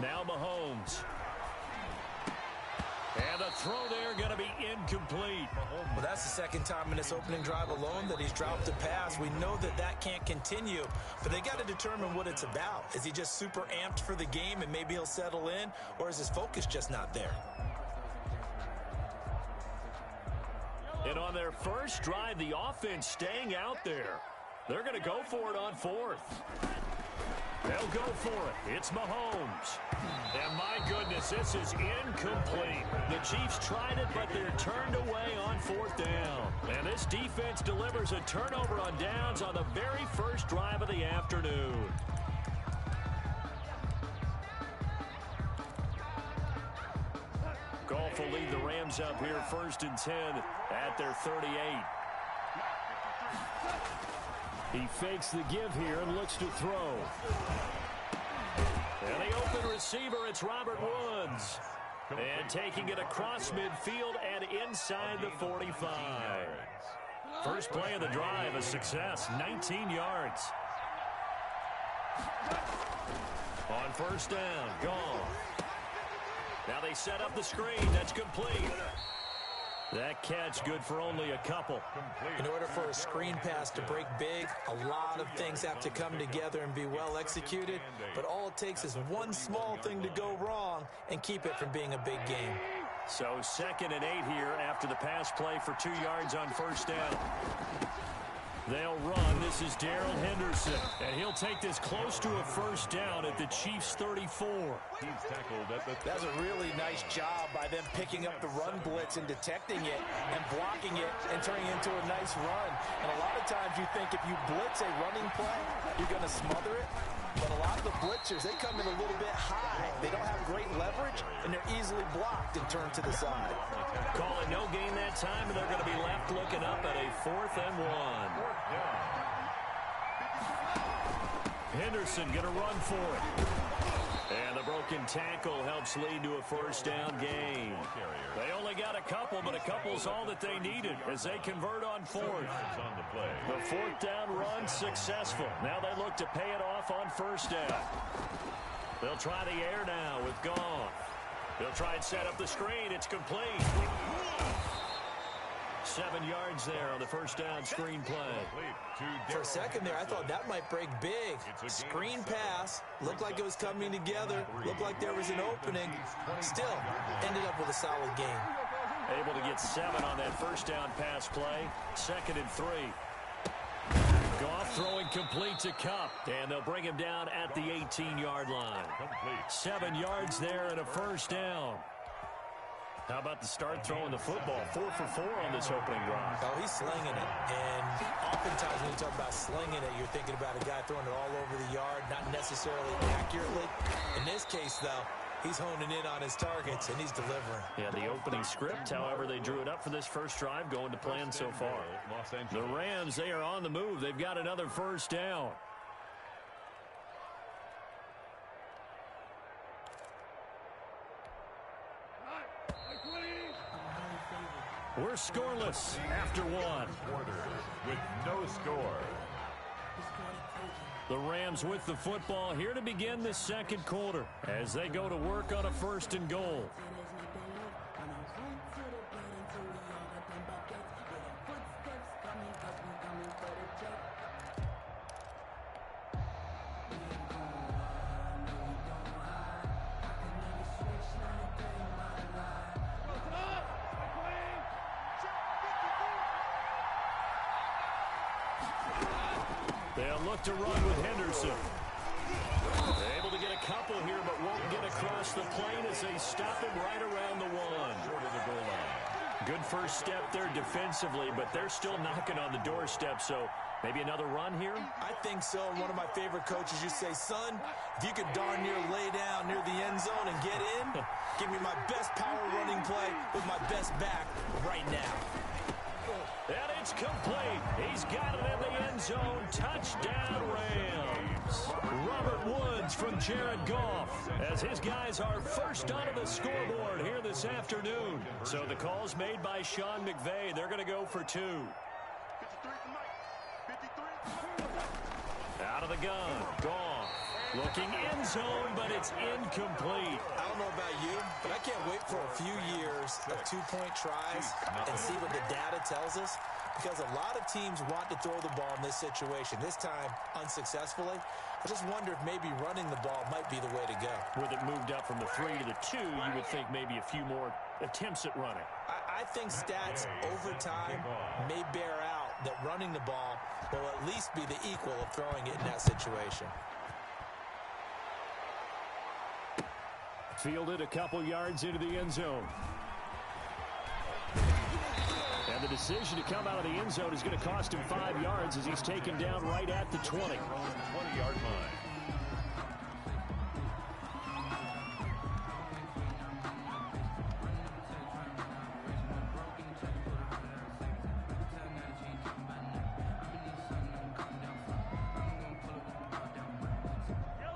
Now Mahomes. And the throw there going to be incomplete. Well, that's the second time in this opening drive alone that he's dropped a pass. We know that that can't continue, but they got to determine what it's about. Is he just super amped for the game and maybe he'll settle in, or is his focus just not there? And on their first drive, the offense staying out there. They're going to go for it on fourth. They'll go for it. It's Mahomes. And my goodness, this is incomplete. The Chiefs tried it, but they're turned away on fourth down. And this defense delivers a turnover on downs on the very first drive of the afternoon. Goff will lead the Rams up here 1st and 10 at their 38. He fakes the give here and looks to throw. And the open receiver, it's Robert Woods. And taking it across midfield and inside the 45. First play of the drive, a success, 19 yards. On first down, Goff. Now they set up the screen. That's complete. That catch good for only a couple. In order for a screen pass to break big, a lot of things have to come together and be well executed. But all it takes is one small thing to go wrong and keep it from being a big game. So 2nd and 8 here after the pass play for 2 yards on first down. They'll run. This is Darrell Henderson. And he'll take this close to a first down at the Chiefs' 34. That's a really nice job by them picking up the run blitz and detecting it and blocking it and turning it into a nice run. And a lot of times you think if you blitz a running play, you're going to smother it. But a lot of the blitzers, they come in a little bit high. They don't have great leverage, and they're easily blocked and turned to the side. Call it no gain that time, and they're going to be left looking up at a 4th and 1. Henderson going to run for it. And the broken tackle helps lead to a first down gain. They only got a couple, but a couple's all that they needed as they convert on fourth. The 4th down run successful. Now they look to pay it off on first down. They'll try the air now with Goff. They'll try and set up the screen. It's complete. 7 yards there on the first down screen play. For a second there, I thought that might break big. Screen pass, looked like it was coming together, looked like there was an opening. Still, ended up with a solid game. Able to get 7 on that first down pass play. 2nd and 3. Goff throwing complete to Kupp, and they'll bring him down at the 18-yard line. 7 yards there and a first down. How about the start throwing the football? 4 for 4 on this opening drive. Oh, he's slinging it. And oftentimes when you talk about slinging it, you're thinking about a guy throwing it all over the yard, not necessarily accurately. In this case, though, he's honing in on his targets, and he's delivering. Yeah, the opening script, however, they drew it up for this first drive, going to plan so far. The Rams, they are on the move. They've got another first down. We're scoreless after 1. With no score. The Rams with the football here to begin the second quarter as they go to work on a 1st and goal. They'll look to run with Henderson. Able to get a couple here, but won't get across the plane as they stop him right around the 1. Short of the goal line. Good first step there defensively, but they're still knocking on the doorstep, so maybe another run here? I think so. And one of my favorite coaches used to say, son, if you could darn near lay down near the end zone and get in, give me my best power running play with my best back right now. And it's complete. He's got it in the end zone. Touchdown, Rams. Robert Woods from Jared Goff as his guys are first onto the scoreboard here this afternoon. So the call's made by Sean McVay. They're going to go for 2. Out of the gun. Goff looking in end zone, but it's incomplete. I don't know about you, but I can't wait for a few years of two-point tries and see what the data tells us, because a lot of teams want to throw the ball in this situation. This time, unsuccessfully. I just wonder if maybe running the ball might be the way to go. With it moved up from the 3 to the 2, you would think maybe a few more attempts at running. I think stats over time may bear out that running the ball will at least be the equal of throwing it in that situation. Fielded a couple yards into the end zone. And the decision to come out of the end zone is going to cost him 5 yards as he's taken down right at the 20. 20-yard line.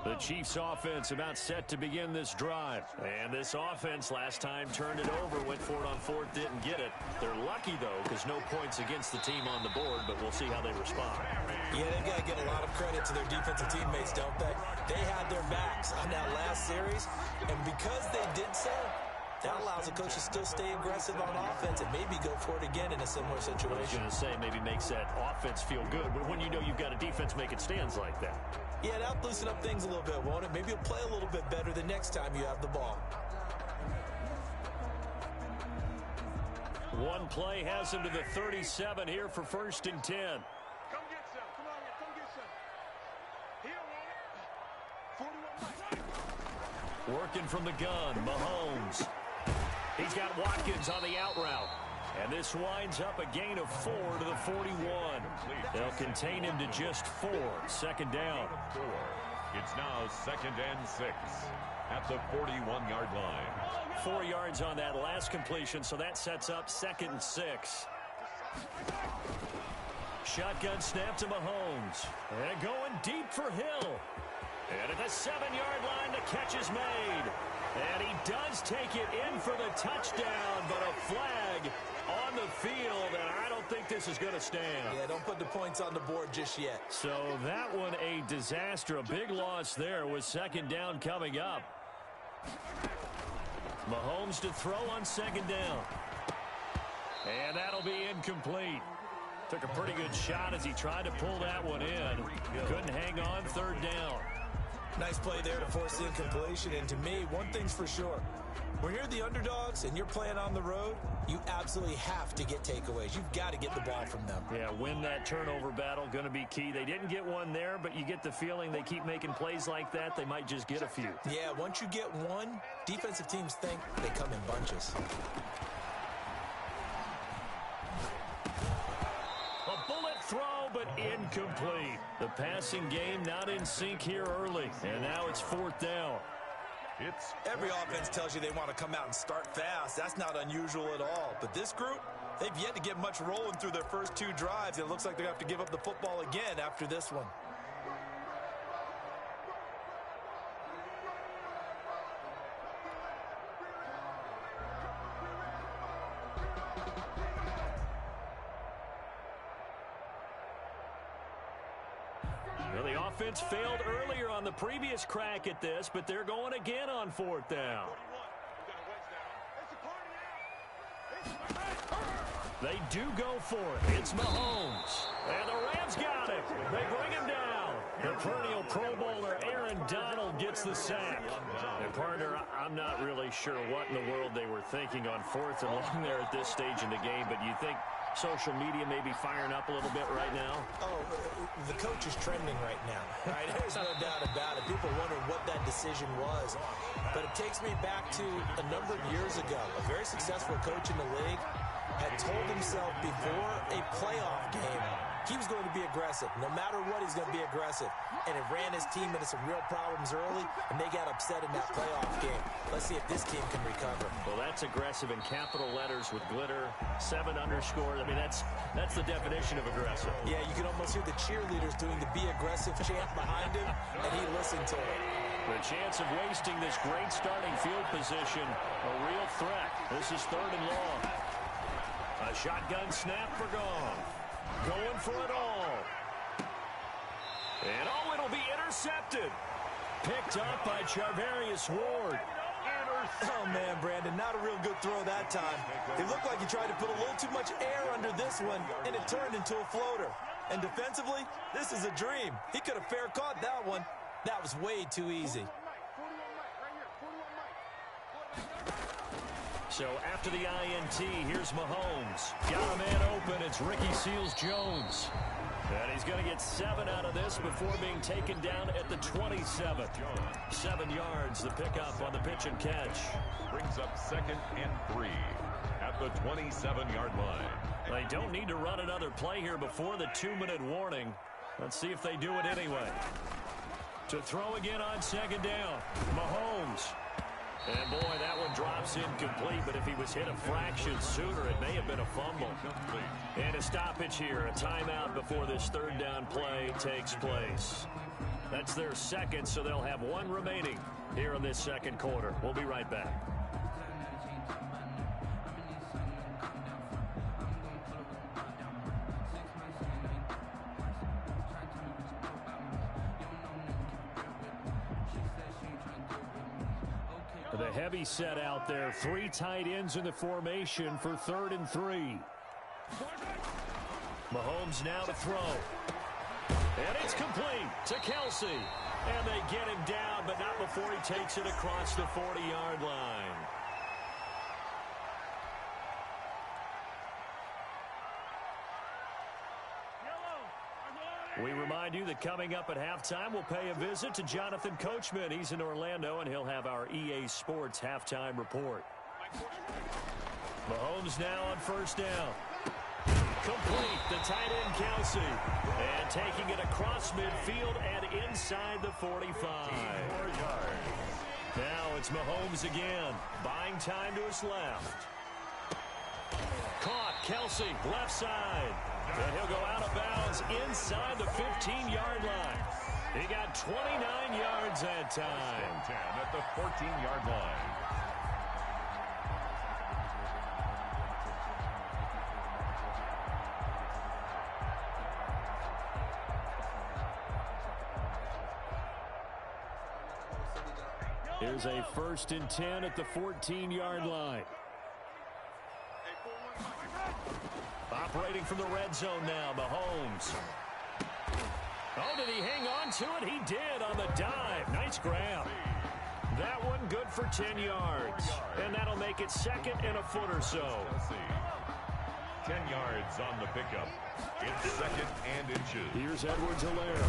The Chiefs offense about set to begin this drive. And this offense last time turned it over, went for it on fourth, didn't get it. They're lucky, though, because no points against the team on the board, but we'll see how they respond. Yeah, they've got to give a lot of credit to their defensive teammates, don't they? They had their backs on that last series, and because they did so, that allows the coach to still stay aggressive on offense and maybe go for it again in a similar situation. I was going to say maybe makes that offense feel good, but when you know you've got a defense making stands like that. Yeah, that'll loosen up things a little bit, won't it? Maybe you'll play a little bit better the next time you have the ball. One play has him to the 37 here for 1st and 10. Come get some. Come on, come get some. He don't want it. 41. Working from the gun, Mahomes. He's got Watkins on the out route. And this winds up a gain of 4 to the 41. They'll contain him to just 4. Second down. 4. It's now 2nd and 6 at the 41-yard line. 4 yards on that last completion, so that sets up 2nd and 6. Shotgun snap to Mahomes. And going deep for Hill. And at the 7-yard line, the catch is made. And he does take it in for the touchdown, but a flag on the field, and I don't think this is going to stand. Yeah, don't put the points on the board just yet. So that one a disaster. A big loss there with 2nd down coming up. Mahomes to throw on 2nd down. And that'll be incomplete. Took a pretty good shot as he tried to pull that one in. Couldn't hang on 3rd down. Nice play there to force the incompletion. And to me, one thing's for sure. When you're the underdogs and you're playing on the road, you absolutely have to get takeaways. You've got to get the ball from them. Yeah, win that turnover battle, going to be key. They didn't get one there, but you get the feeling they keep making plays like that, they might just get a few. Yeah, once you get one, defensive teams think they come in bunches. A bullet throw, but incomplete. The passing game not in sync here early, and now it's 4th down. Every offense tells you they want to come out and start fast. That's not unusual at all. But this group, they've yet to get much rolling through their first 2 drives. It looks like they're going to have to give up the football again after this one. Well, the offense failed earlier on the previous crack at this, but they're going again on 4th down. They do go for it. It's Mahomes. And the Rams got it. They bring him down. The perennial Pro Bowler Aaron Donald gets the sack. And partner, I'm not really sure what in the world they were thinking on 4th and long there at this stage in the game, but you think social media may be firing up a little bit right now? Oh, the coach is trending right now. Right? There's no doubt about it. People wonder what that decision was. But it takes me back to a number of years ago. A very successful coach in the league had told himself before a playoff game he was going to be aggressive. No matter what, he's going to be aggressive. And it ran his team into some real problems early, and they got upset in that playoff game. Let's see if this team can recover. Well, that's aggressive in capital letters with glitter, 7 underscores. I mean, that's the definition of aggressive. Yeah, you can almost hear the cheerleaders doing the be aggressive chant behind him, and he listened to it. The chance of wasting this great starting field position, a real threat. This is 3rd and long. A shotgun snap for Goff. Going for it all. And it'll be intercepted. Picked up by Charvarius Ward. Oh, man, Brandon, not a real good throw that time. It looked like he tried to put a little too much air under this one, and it turned into a floater. And defensively, this is a dream. He could have fair caught that one. That was way too easy. So after the INT, here's Mahomes. Got a man open. It's Ricky Seals-Jones. And he's going to get 7 out of this before being taken down at the 27. 7 yards, the pickup on the pitch and catch. Brings up 2nd and 3 at the 27-yard line. They don't need to run another play here before the 2-minute warning. Let's see if they do it anyway. To throw again on 2nd down, Mahomes. And boy, that one drops incomplete, but if he was hit a fraction sooner, it may have been a fumble. And a stoppage here, a timeout before this 3rd down play takes place. That's their 2nd, so they'll have 1 remaining here in this 2nd quarter. We'll be right back. The heavy set out there. 3 tight ends in the formation for 3rd and 3. Mahomes now to throw. And it's complete to Kelsey. And they get him down, but not before he takes it across the 40-yard line. We remind you that coming up at halftime, we'll pay a visit to Jonathan Coachman. He's in Orlando, and he'll have our EA Sports halftime report. Mahomes now on 1st down. Complete, the tight end Kelsey. And taking it across midfield and inside the 45. Now it's Mahomes again, buying time to his left. Caught, Kelsey, left side. And he'll go out of bounds inside the 15-yard line. He got 29 yards that time. 10 at the 14-yard line. Here's a 1st and 10 at the 14-yard line. Operating from the red zone now, Mahomes. Oh, did he hang on to it? He did on the dive. Nice grab. That one good for 10 yards. And that'll make it 2nd and a foot or so. 10 yards on the pickup. It's 2nd and inches. Here's Edwards-Helaire.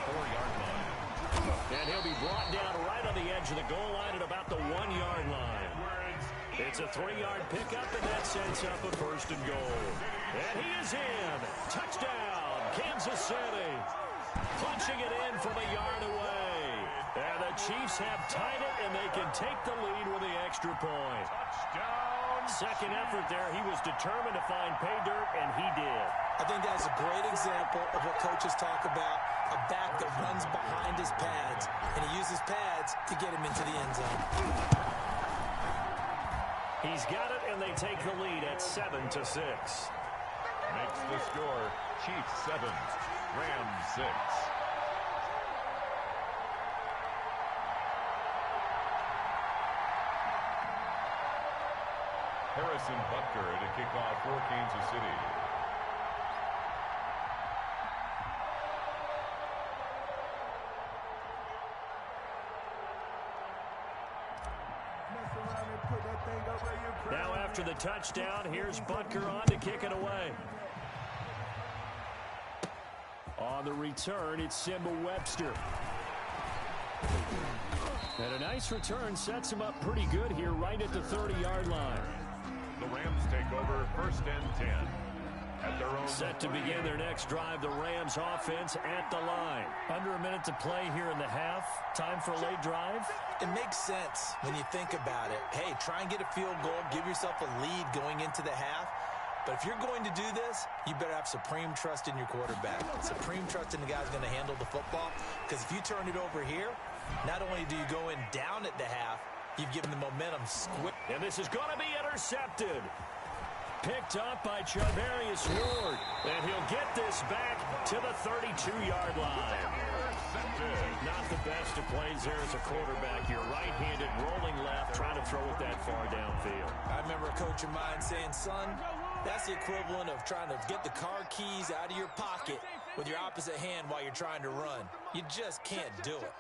4-yard line. And he'll be brought down right on the edge of the goal line at about the 1-yard line. It's a 3-yard pickup, and that sets up a 1st and goal. And he is in. Touchdown, Kansas City. Punching it in from a yard away. And the Chiefs have tied it, and they can take the lead with the extra point. Touchdown. 2nd effort there. He was determined to find pay dirt, and he did. I think that's a great example of what coaches talk about, a back that runs behind his pads, and he uses pads to get him into the end zone. He's got it, and they take the lead at 7-6. Makes the score Chiefs 7, Rams 6. Harrison Butker to kick off for Kansas City. Now after the touchdown, here's Butker on to kick it away. On the return, it's Simba Webster. And a nice return sets him up pretty good here right at the 30-yard line. The Rams take over 1st and 10. At their own Set to begin their next drive, the Rams offense at the line. Under a minute to play here in the half. Time for a late drive. It makes sense when you think about it. Hey, try and get a field goal, give yourself a lead going into the half. But if you're going to do this, you better have supreme trust in your quarterback. Supreme trust in the guy who's going to handle the football. Because if you turn it over here, not only do you go in down at the half, you've given the momentum squib. And this is going to be intercepted. Picked up by Charvarius Ward. And he'll get this back to the 32-yard line. intercepted. Not the best of plays there as a quarterback. You're right-handed, rolling left, trying to throw it that far downfield. I remember a coach of mine saying, son, that's the equivalent of trying to get the car keys out of your pocket with your opposite hand while you're trying to run. You just can't do it.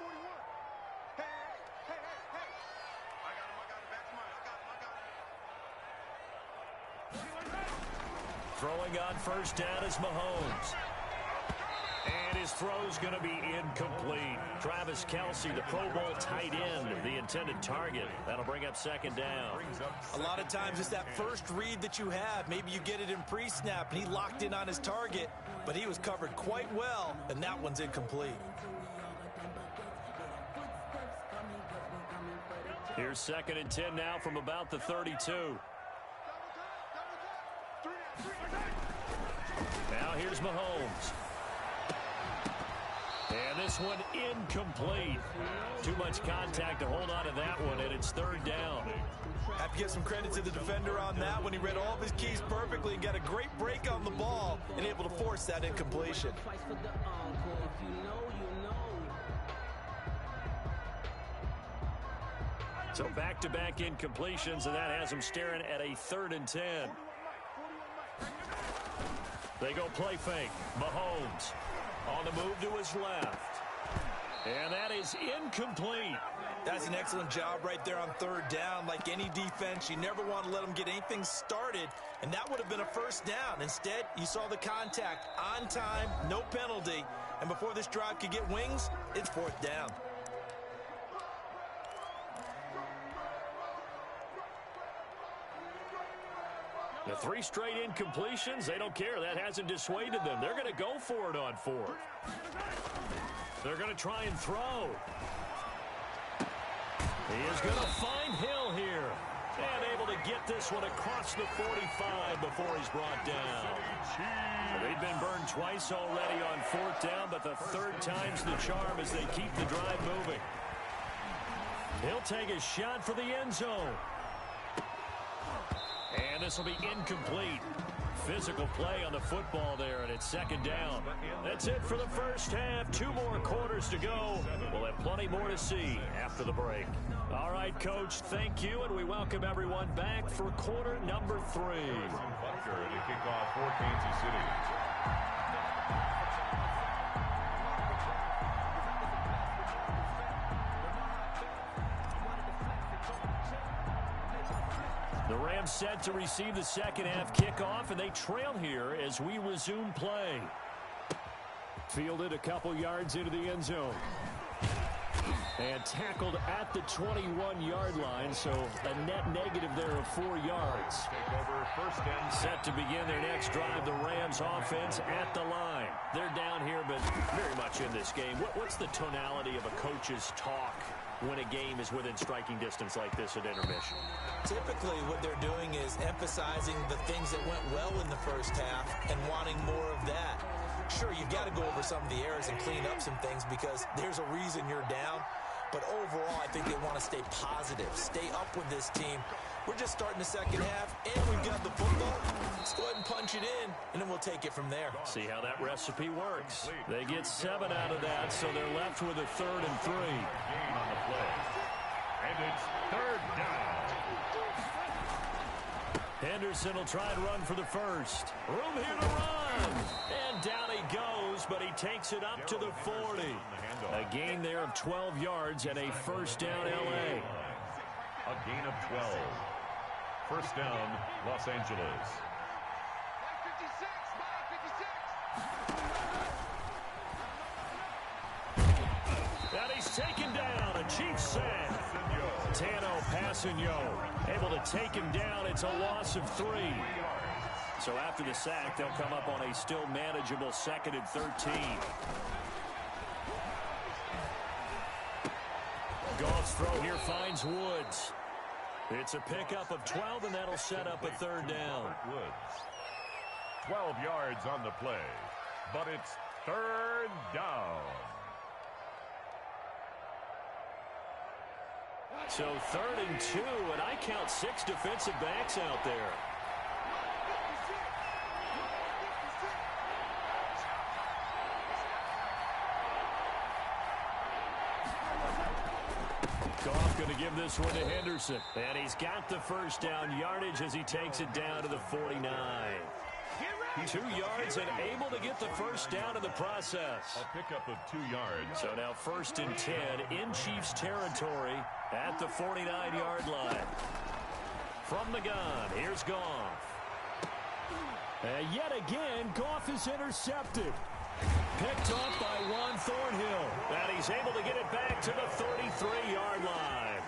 Throwing on first down is Mahomes. And his throw's going to be incomplete. Travis Kelce, the Pro Bowl tight end, the intended target. That'll bring up second down. A lot of times it's that first read that you have. Maybe you get it in pre-snap, and he locked in on his target, but he was covered quite well, and that one's incomplete. Here's second and 10 now from about the 32. Now here's Mahomes. And this one incomplete. Too much contact to hold on to that one, and it's third down. Have to give some credit to the defender on that when he read all of his keys perfectly and got a great break on the ball and able to force that incompletion. So back-to-back incompletions, and that has him staring at a third and 10. They go play fake. Mahomes on the move to his left. And that is incomplete. That's an excellent job right there on third down. Like any defense, you never want to let them get anything started, and that would have been a first down. Instead, you saw the contact on time, no penalty, and before this drive could get wings, it's fourth down. The three straight incompletions, they don't care. That hasn't dissuaded them. They're going to go for it on fourth. They're going to try and throw. He is going to find Hill here. And able to get this one across the 45 before he's brought down. They've been burned twice already on fourth down, but the third time's the charm as they keep the drive moving. He'll take a shot for the end zone. And this will be incomplete. Physical play on the football there, and it's second down. That's it for the first half. 2 more quarters to go. We'll have plenty more to see after the break. All right, Coach, thank you, and we welcome everyone back for quarter number 3. Butker to kick off for Kansas City. The Rams set to receive the second half kickoff, and they trail here as we resume play. Fielded a couple yards into the end zone. And tackled at the 21-yard line, so a net negative there of 4 yards. Take over first and set to begin their next drive. The Rams offense at the line. They're down here, but very much in this game. What's the tonality of a coach's talk when a game is within striking distance like this at intermission? Typically, what they're doing is emphasizing the things that went well in the first half and wanting more of that. Sure, you've got to go over some of the errors and clean up some things because there's a reason you're down. But overall, I think they want to stay positive, stay up with this team. We're just starting the second half, and we've got the football. Let's go ahead and punch it in, and then we'll take it from there. See how that recipe works. They get 7 out of that, so they're left with a 3rd and 3. gain on the play. And it's third down. Henderson will try and run for the first. Room here to run. And down he goes, but he takes it up to the 40. A gain there of 12 yards and a first down L.A. A gain of 12. First down, Los Angeles. And he's taken down. A Chiefs sack. Tano Passanio able to take him down. It's a loss of 3. So after the sack, they'll come up on a still manageable 2nd and 13. Goff's throw here finds Woods. It's a pickup of 12, and that'll set up a 3rd down. Woods. 12 yards on the play, but it's third down. So 3rd and 2, and I count 6 defensive backs out there. Goff going to give this one to Henderson. And he's got the first down yardage as he takes it down to the 49. 2 yards and able to get the first down in the process. A pickup of 2 yards. So now 1st and 10 in Chiefs territory at the 49-yard line. From the gun, here's Goff. And yet again, Goff is intercepted. Picked off by Juan Thornhill. And he's able to get it back to the 33-yard line.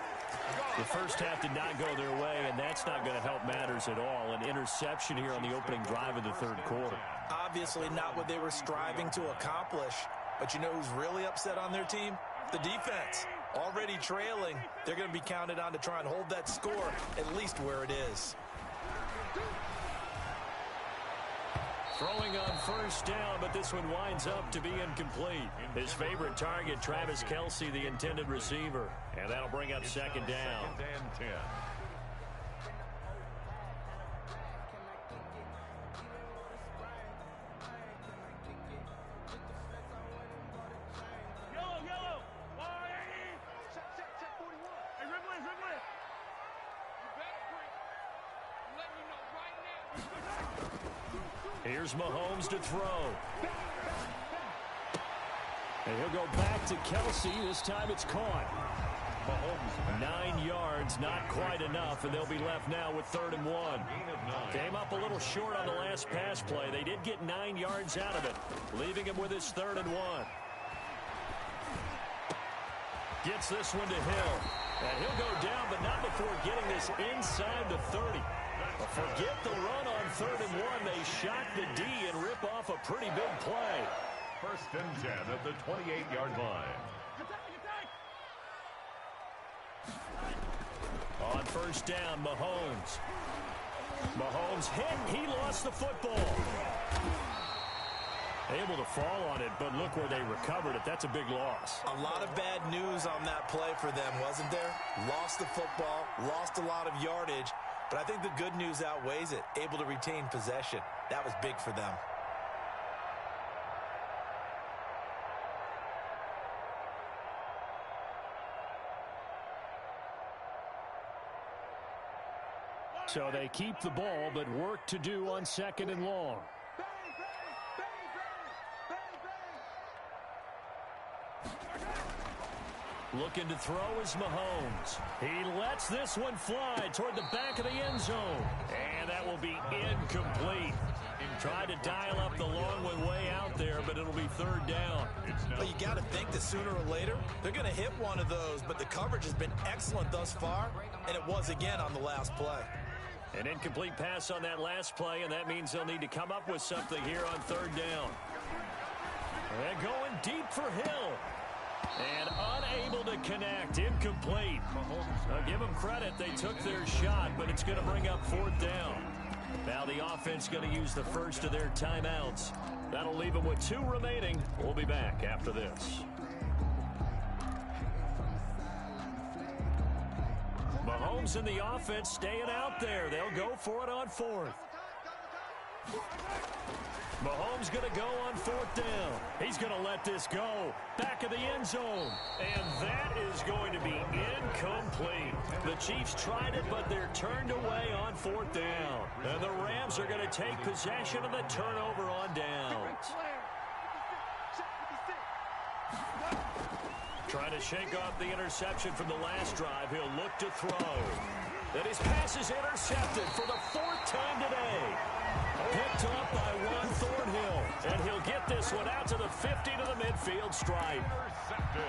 The first half did not go their way, and that's not going to help matters at all. An interception here on the opening drive of the 3rd quarter. Obviously not what they were striving to accomplish. But you know who's really upset on their team? The defense. Already trailing, they're going to be counted on to try and hold that score at least where it is. Throwing on 1st down, but this one winds up to be incomplete. His favorite target, Travis Kelce, the intended receiver. And that'll bring up 2nd down. 2nd and 10. Yellow. Set 41. Hey, Ridley. You better break. I'm letting you know right now. Here's Mahomes to throw. And he'll go back to Kelce. This time it's caught. Mahomes, 9 yards, not quite enough, and they'll be left now with 3rd and 1. Came up a little short on the last pass play. They did get 9 yards out of it, leaving him with his 3rd and 1. Gets this one to Hill. And he'll go down, but not before getting this inside the 30. Forget the run on 3rd and 1. They shock the D and rip off a pretty big play. 1st and 10 at the 28-yard line. On 1st down, Mahomes. Mahomes hit. He lost the football. Able to fall on it, but look where they recovered it. That's a big loss. A lot of bad news on that play for them, wasn't there? Lost the football, lost a lot of yardage, but I think the good news outweighs it. Able to retain possession. That was big for them. So they keep the ball, but work to do on 2nd and long. Looking to throw is Mahomes. He lets this one fly toward the back of the end zone. And that will be incomplete. Tried to dial up the long one way out there, but it'll be 3rd down. Well, you got to think that sooner or later, they're going to hit one of those, but the coverage has been excellent thus far, and it was again on the last play. An incomplete pass on that last play, and that means they'll need to come up with something here on 3rd down. They're going deep for Hill. And unable to connect. Incomplete. I'll give them credit. They took their shot, but it's going to bring up 4th down. Now the offense going to use the first of their timeouts. That'll leave them with 2 remaining. We'll be back after this. Mahomes and the offense staying out there. They'll go for it on 4th. Mahomes going to go on 4th down. He's going to let this go. Back of the end zone. And that is going to be incomplete. The Chiefs tried it, but they're turned away on 4th down. And the Rams are going to take possession of the turnover on downs. Trying to shake off the interception from the last drive. He'll look to throw. And his pass is intercepted for the 4th time today. Picked up by Juan Thornhill. And he'll get this one out to the 50 to the midfield stripe. Intercepted.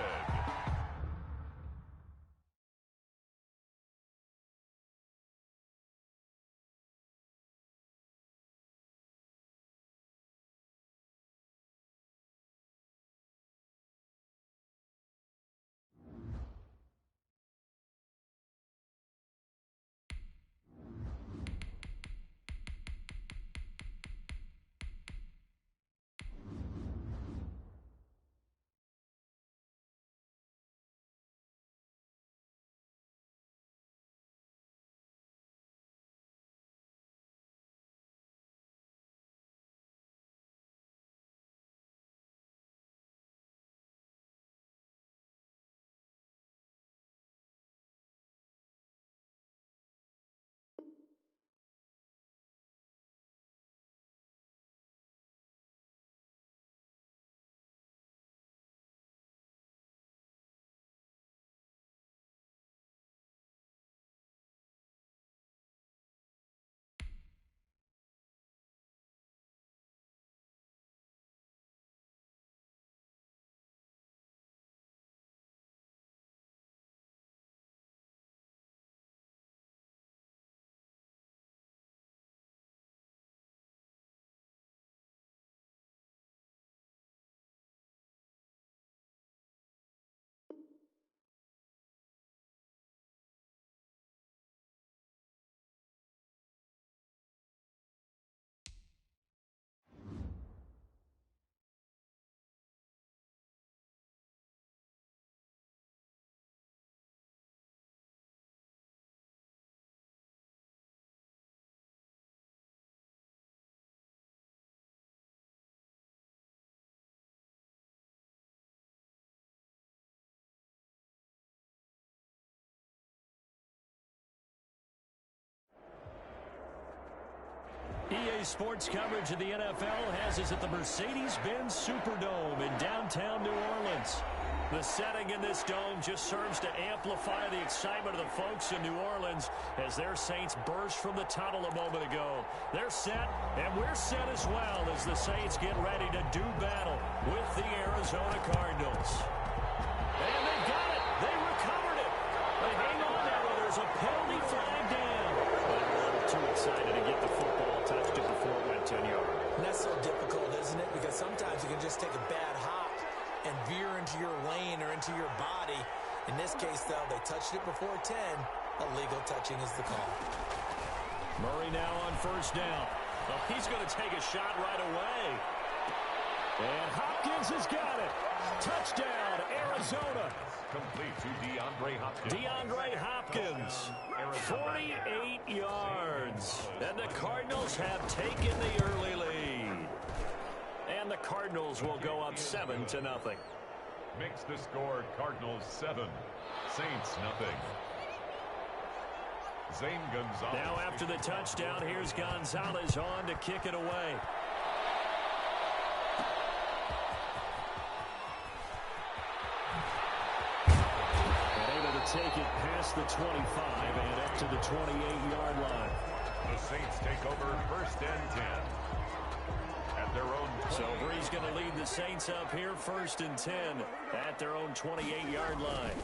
Yesterday's sports coverage of the NFL has us at the Mercedes-Benz Superdome in downtown New Orleans. The setting in this dome just serves to amplify the excitement of the folks in New Orleans as their Saints burst from the tunnel a moment ago. They're set, and we're set as well as the Saints get ready to do battle with the Arizona Cardinals. And they got it. They recovered it. But hang on now. There's a penalty flag down. But a little too excited to get the football touched it before it went 10 yards. And that's so difficult, isn't it? Because sometimes you can just take a bad hop and veer into your lane or into your body. In this case, though, they touched it before 10. Illegal touching is the call. Murray now on first down. Well, he's going to take a shot right away. And Hopkins has got it. Touchdown, Arizona. Complete to DeAndre Hopkins. DeAndre Hopkins, 48 yards. And the Cardinals have taken the early lead. And the Cardinals will go up 7-0. Makes the score Cardinals 7, Saints nothing. Zane Gonzalez. Now after the touchdown, here's Gonzalez on to kick it away. Take it past the 25 and up to the 28-yard line. The Saints take over first and 10 at their own 20. So Bree's going to lead the Saints up here first and 10 at their own 28-yard line.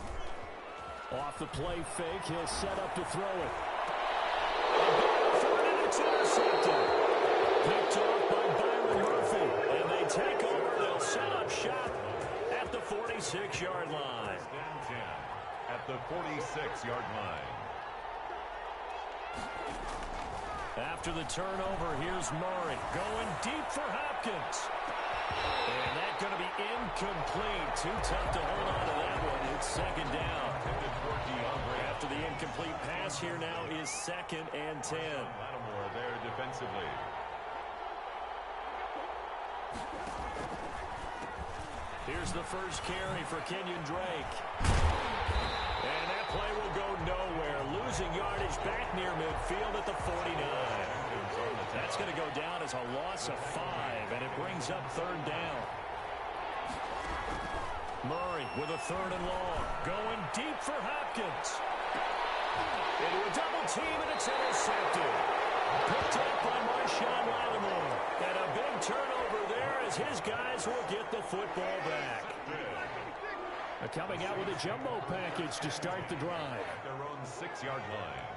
Off the play fake, he'll set up to throw it. And it's intercepted. Picked off by Byron Murphy. And they take over. They'll set up shop at the 46-yard line. First and 10. At the 46-yard line. After the turnover, here's Murray going deep for Hopkins. And that's going to be incomplete. Too tough to hold on to that one. It's second down. After the incomplete pass here now is second and 10. Lattimore there defensively. Here's the first carry for Kenyon Drake. And that play will go nowhere. Losing yardage back near midfield at the 49. That's going to go down as a loss of 5, and it brings up third down. Murray with a third and long. Going deep for Hopkins. Into a double team, and it's intercepted. Picked up by Marshawn Lattimore. And a big turnover there as his guys will get the football back. Coming out with a jumbo package to start the drive. At their own 6-yard line.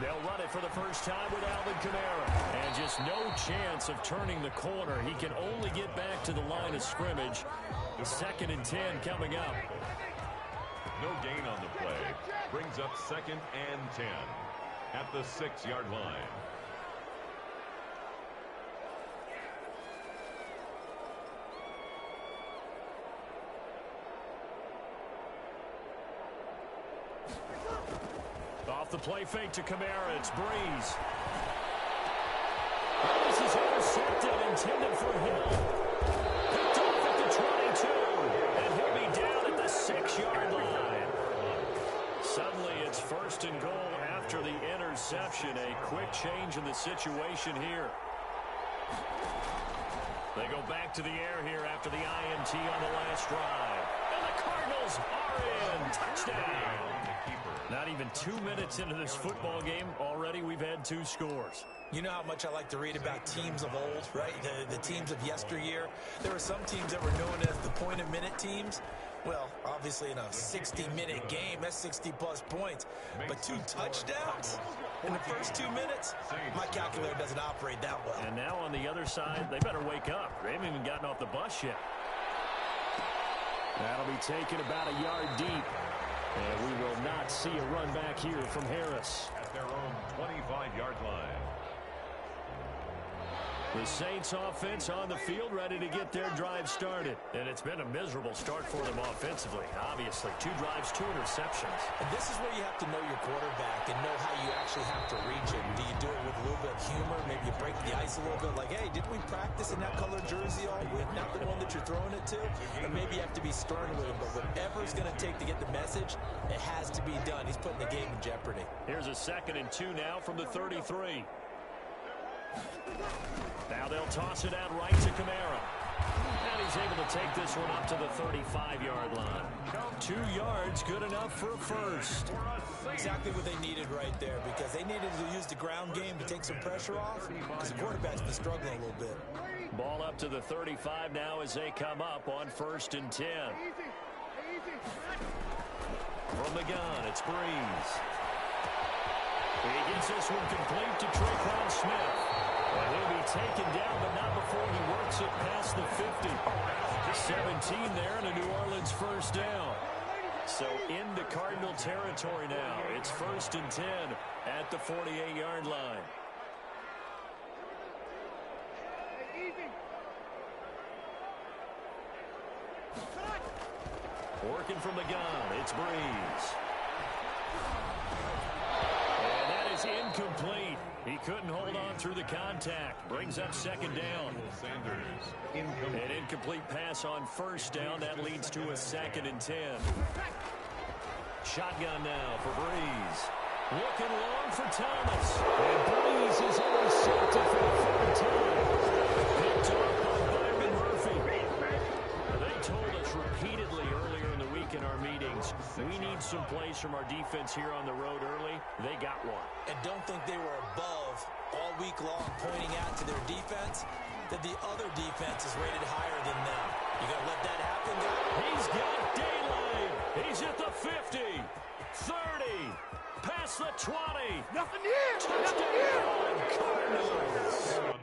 They'll run it for the first time with Alvin Kamara. And just no chance of turning the corner. He can only get back to the line of scrimmage. Second and 10 coming up. No gain on the play. Brings up second and 10 at the 6-yard line. Off the play fake to Kamara, it's Breeze. This is intercepted, intended for Hill. Picked off at the 22, and he'll be down at the 6-yard line. Suddenly it's first and goal after the interception. A quick change in the situation here. They go back to the air here after the INT on the last drive. And the Cardinals are in. Touchdown. Not even 2 minutes into this football game, already we've had 2 scores. You know how much I like to read about teams of old, right? The teams of yesteryear. There were some teams that were known as the point-a-minute teams. Well, obviously in a 60-minute game, that's 60-plus points. But 2 touchdowns in the first 2 minutes? My calculator doesn't operate that well. And now on the other side, they better wake up. They haven't even gotten off the bus yet. That'll be taken about a yard deep. And we will not see a run back here from Harris. At their own 25-yard line. The Saints offense on the field, ready to get their drive started. And it's been a miserable start for them offensively. Obviously, 2 drives, 2 interceptions. And this is where you have to know your quarterback and know how you actually have to reach him. Do you do it with a little bit of humor? Maybe you break the ice a little bit like, hey, didn't we practice in that colored jersey all week? Not the one that that you're throwing it to, or maybe you have to be stern with him. But whatever it's going to take to get the message, it has to be done. He's putting the game in jeopardy. Here's a 2nd and 2 now from the 33. Now they'll toss it out right to Kamara. And he's able to take this one up to the 35-yard line. 2 yards, good enough for a first. Exactly what they needed right there, because they needed to use the ground game to take some pressure off, because the quarterback's been struggling a little bit. Ball up to the 35 now as they come up on 1st and 10. From the gun, it's Breeze. He gets this one complete to Traquan Smith. And he'll be taken down, but not before he works it past the 50. 17 there, and a New Orleans first down. So into Cardinal territory now. It's 1st and 10 at the 48-yard line. Working from the gun, it's Breeze. And that is incomplete. He couldn't hold on through the contact. Brings up 2nd down. An incomplete pass on 1st down. That leads to a 2nd and 10. Shotgun now for Breeze. Looking long for Thomas. And Breeze is intercepted for the 3rd time. Picked off by Byron Murphy. They told us repeatedly earlier in the week in our meetings, we need some plays from our defense here on the road early. They got one. And don't think they were above all week long, pointing out to their defense that the other defense is rated higher than them. You going to let that happen, guys? He's got daylight. He's at the 50, 30, past the 20. Nothing here. Touchdown, Cardinals.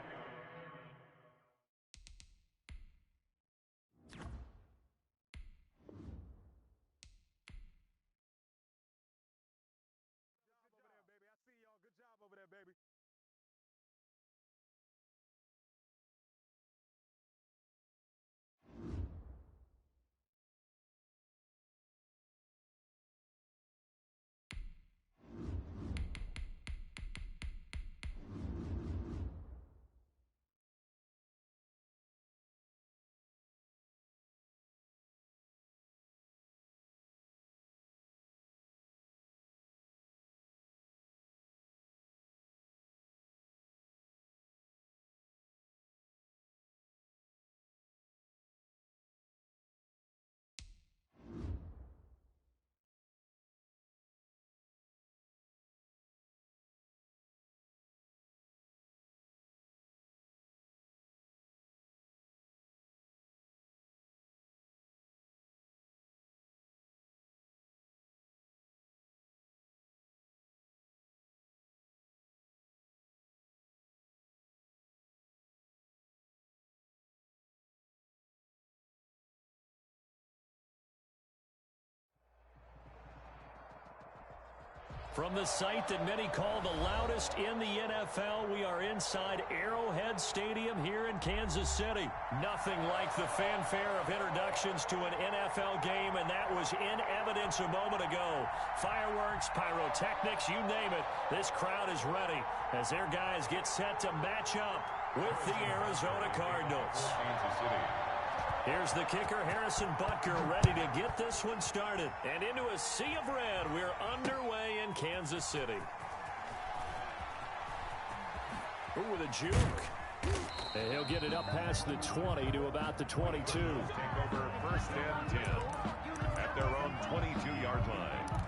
From the site that many call the loudest in the NFL, we are inside Arrowhead Stadium here in Kansas City. Nothing like the fanfare of introductions to an NFL game, and that was in evidence a moment ago. Fireworks, pyrotechnics, you name it. This crowd is ready as their guys get set to match up with the Arizona Cardinals. Kansas City. Here's the kicker, Harrison Butker, ready to get this one started. And into a sea of red, we're underway in Kansas City. Ooh, with a juke. And he'll get it up past the 20 to about the 22. Take over 1st and 10 at their own 22-yard line.